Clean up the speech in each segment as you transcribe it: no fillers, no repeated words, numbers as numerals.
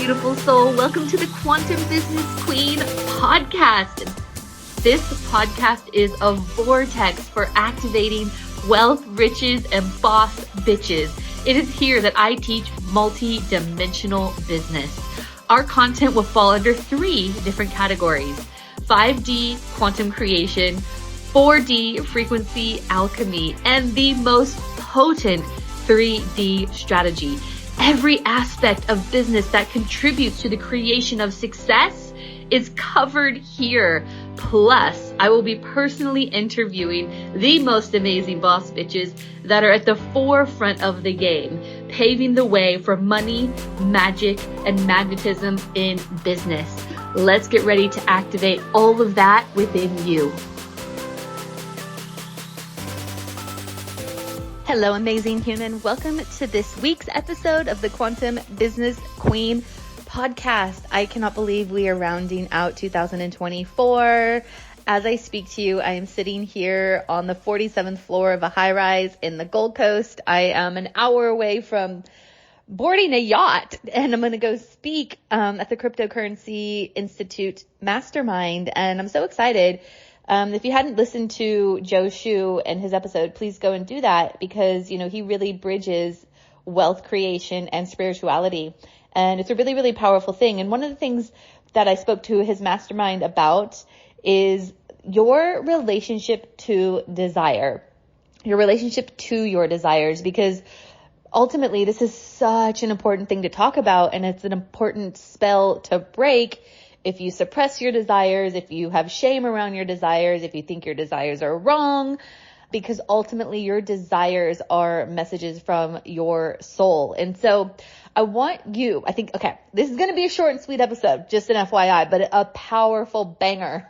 beautiful soul. Welcome to the Quantum Business Queen podcast. This podcast is a vortex for activating wealth, riches, and boss bitches. It is here that I teach multi-dimensional business. Our content will fall under 3 different categories: 5D quantum creation, 4D frequency alchemy, and the most potent 3D strategy. Every aspect of business that contributes to the creation of success is covered here. Plus, I will be personally interviewing the most amazing boss bitches that are at the forefront of the game, paving the way for money, magic, and magnetism in business. Let's get ready to activate all of that within you. Hello, amazing human. Welcome to this week's episode of the Quantum Business Queen podcast. I cannot believe we are rounding out 2024. As I speak to you, I am sitting here on the 47th floor of a high-rise in the Gold Coast. I am an hour away from boarding a yacht, and I'm going to go speak at the Cryptocurrency Institute Mastermind, and I'm so excited. If you hadn't listened to Joe Shu and his episode, please go and do that because, he really bridges wealth creation and spirituality. And it's a really, really powerful thing. And one of the things that I spoke to his mastermind about is your relationship to desire, your relationship to your desires, because ultimately this is such an important thing to talk about. And it's an important spell to break. If you suppress your desires, if you have shame around your desires, if you think your desires are wrong, because ultimately your desires are messages from your soul. And so I want you, this is going to be a short and sweet episode, just an FYI, but a powerful banger.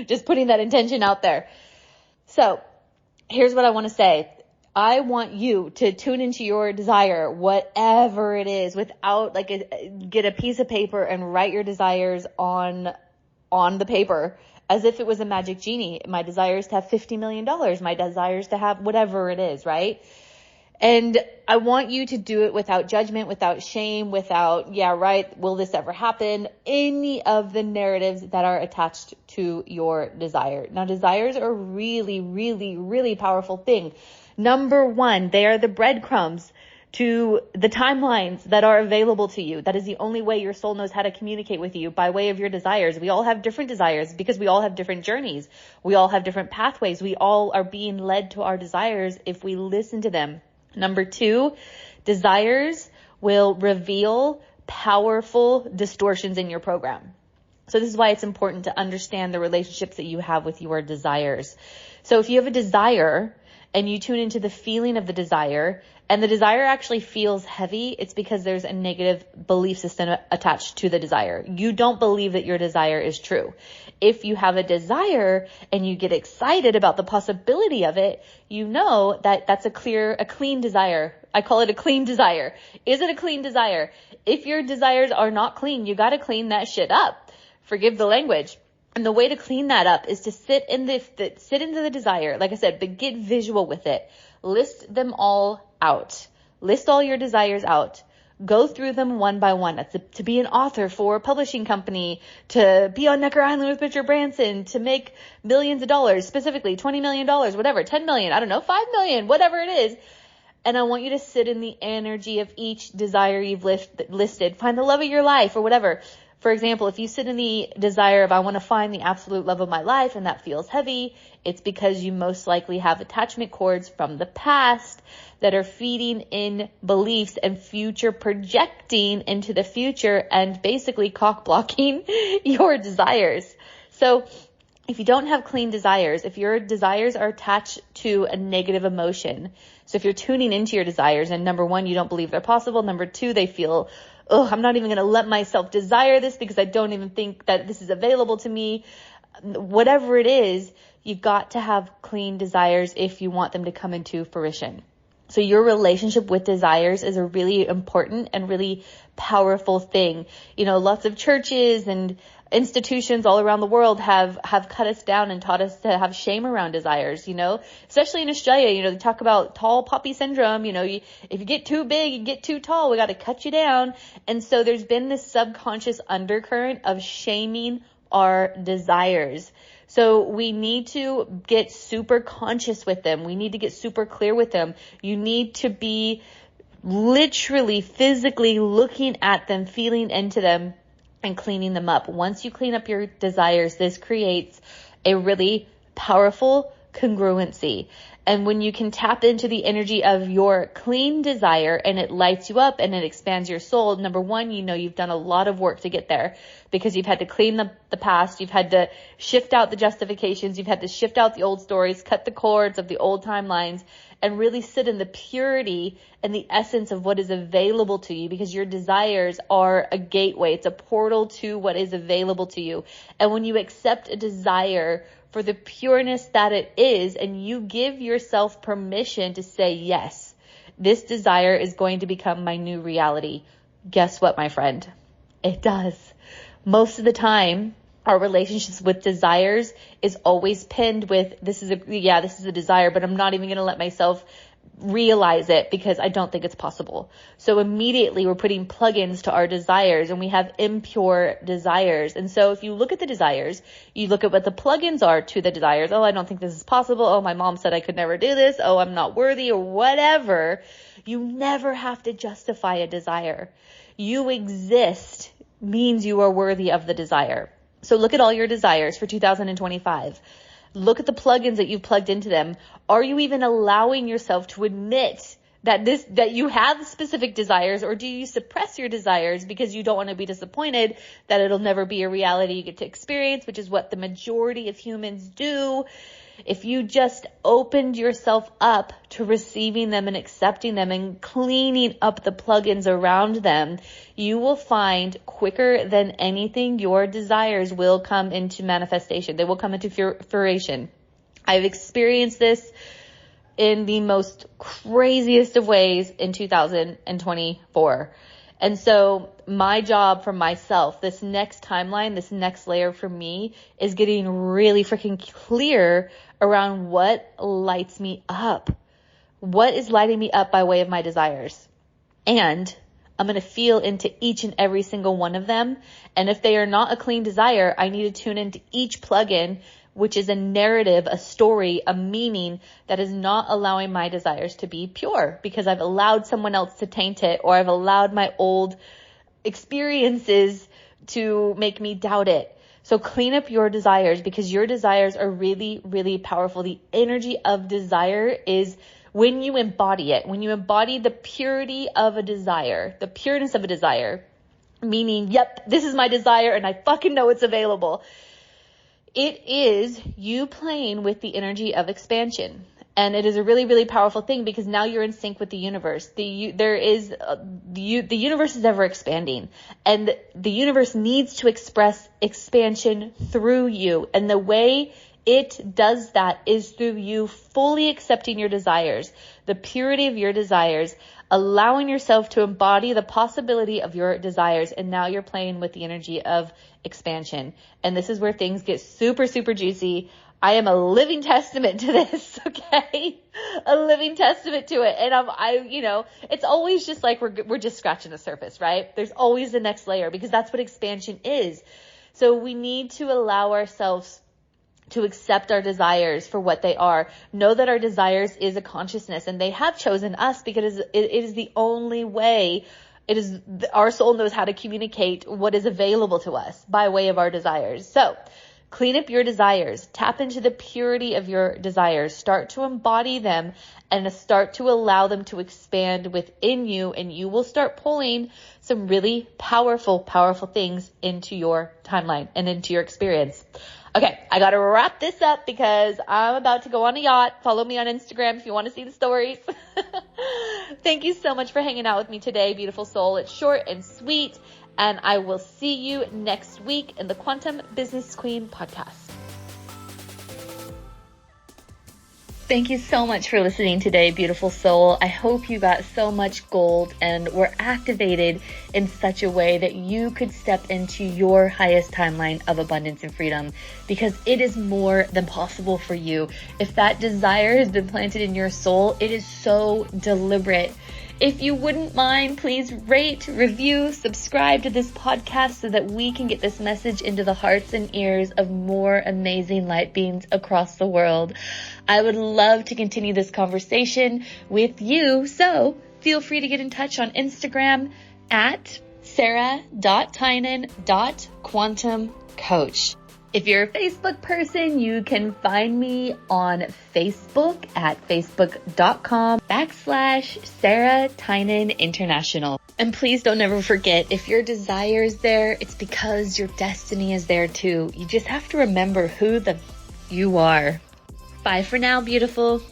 Just putting that intention out there. So here's what I want to say. I want you to tune into your desire, whatever it is, without get a piece of paper and write your desires on the paper as if it was a magic genie. My desire is to have $50 million. My desire is to have whatever it is, right? And I want you to do it without judgment, without shame, without, will this ever happen? Any of the narratives that are attached to your desire. Now, desires are a really, really, really powerful thing. Number 1, they are the breadcrumbs to the timelines that are available to you. That is the only way your soul knows how to communicate with you, by way of your desires. We all have different desires because we all have different journeys. We all have different pathways. We all are being led to our desires if we listen to them. Number 2, desires will reveal powerful distortions in your program. So this is why it's important to understand the relationships that you have with your desires. So if you have a desire and you tune into the feeling of the desire, and the desire actually feels heavy, it's because there's a negative belief system attached to the desire. You don't believe that your desire is true. If you have a desire and you get excited about the possibility of it, you know that that's a clean desire. I call it a clean desire. Is it a clean desire? If your desires are not clean, you got to clean that shit up. Forgive the language. And the way to clean that up is to sit into the desire. Like I said, but get visual with it. List them all out. List all your desires out. Go through them one by one. That's to be an author for a publishing company, to be on Necker Island with Richard Branson, to make millions of dollars, specifically $20 million, whatever, 10 million, I don't know, 5 million, whatever it is. And I want you to sit in the energy of each desire you've listed. Find the love of your life or whatever. For example, if you sit in the desire of, I want to find the absolute love of my life, and that feels heavy, it's because you most likely have attachment cords from the past that are feeding in beliefs and future projecting into the future and basically cock blocking your desires. So if you don't have clean desires, if your desires are attached to a negative emotion, so if you're tuning into your desires and number 1, you don't believe they're possible. Number 2, they feel, I'm not even going to let myself desire this because I don't even think that this is available to me. Whatever it is, you've got to have clean desires if you want them to come into fruition. So your relationship with desires is a really important and really powerful thing. Lots of churches and institutions all around the world have cut us down and taught us to have shame around desires, especially in Australia. They talk about tall poppy syndrome. If you get too big, you get too tall, we got to cut you down. And so there's been this subconscious undercurrent of shaming our desires. So we need to get super conscious with them. We need to get super clear with them. You need to be literally physically looking at them, feeling into them, and cleaning them up. Once you clean up your desires, this creates a really powerful congruency. And when you can tap into the energy of your clean desire and it lights you up and it expands your soul, number one, you've done a lot of work to get there because you've had to clean the past. You've had to shift out the justifications. You've had to shift out the old stories, cut the cords of the old timelines, and really sit in the purity and the essence of what is available to you, because your desires are a gateway. It's a portal to what is available to you. And when you accept a desire for the pureness that it is, and you give yourself permission to say, yes, this desire is going to become my new reality. Guess what, my friend? It does. Most of the time, our relationships with desires is always pinned with, this is a desire, but I'm not even going to let myself realize it because I don't think it's possible. So immediately we're putting plugins to our desires, and we have impure desires. And so if you look at the desires, you look at what the plugins are to the desires. Oh, I don't think this is possible. Oh, my mom said I could never do this. Oh, I'm not worthy, or whatever. You never have to justify a desire. You exist means you are worthy of the desire. So look at all your desires for 2025. Look at the plugins that you've plugged into them. Are you even allowing yourself to admit that you have specific desires, or do you suppress your desires because you don't want to be disappointed that it'll never be a reality you get to experience, which is what the majority of humans do? If you just opened yourself up to receiving them and accepting them and cleaning up the plugins around them, you will find quicker than anything your desires will come into manifestation. They will come into fruition. I've experienced this in the most craziest of ways in 2024. And so my job for myself, this next timeline, this next layer for me, is getting really freaking clear around what lights me up. What is lighting me up by way of my desires? And I'm going to feel into each and every single one of them. And if they are not a clean desire, I need to tune into each plugin, which is a narrative, a story, a meaning that is not allowing my desires to be pure, because I've allowed someone else to taint it, or I've allowed my old experiences to make me doubt it. So clean up your desires, because your desires are really, really powerful. The energy of desire is when you embody it, when you embody the purity of a desire, the pureness of a desire, meaning, yep, this is my desire and I fucking know it's available. It is you playing with the energy of expansion. And it is a really, really powerful thing, because now you're in sync with the universe. The universe is ever expanding, and the universe needs to express expansion through you. And the way it does that is through you fully accepting your desires, the purity of your desires, allowing yourself to embody the possibility of your desires. And now you're playing with the energy of expansion. And this is where things get super, super juicy. I am a living testament to this, okay? A living testament to it. And it's always just like we're just scratching the surface, right? There's always the next layer, because that's what expansion is. So we need to allow ourselves to accept our desires for what they are. Know that our desires is a consciousness, and they have chosen us because it is the only way. It is our soul knows how to communicate what is available to us by way of our desires. So clean up your desires, tap into the purity of your desires, start to embody them, and start to allow them to expand within you, and you will start pulling some really powerful, powerful things into your timeline and into your experience. Okay, I got to wrap this up because I'm about to go on a yacht. Follow me on Instagram if you want to see the stories. Thank you so much for hanging out with me today, beautiful soul. It's short and sweet, and I will see you next week in the Quantum Business Queen podcast. Thank you so much for listening today, beautiful soul. I hope you got so much gold and were activated in such a way that you could step into your highest timeline of abundance and freedom, because it is more than possible for you. If that desire has been planted in your soul, it is so deliberate. If you wouldn't mind, please rate, review, subscribe to this podcast so that we can get this message into the hearts and ears of more amazing light beings across the world. I would love to continue this conversation with you, so feel free to get in touch on Instagram at sarah.tynan.quantumcoach. If you're a Facebook person, you can find me on Facebook at facebook.com/Sarah Tynan International. And please don't ever forget, if your desire is there, it's because your destiny is there too. You just have to remember who you are. Bye for now, beautiful.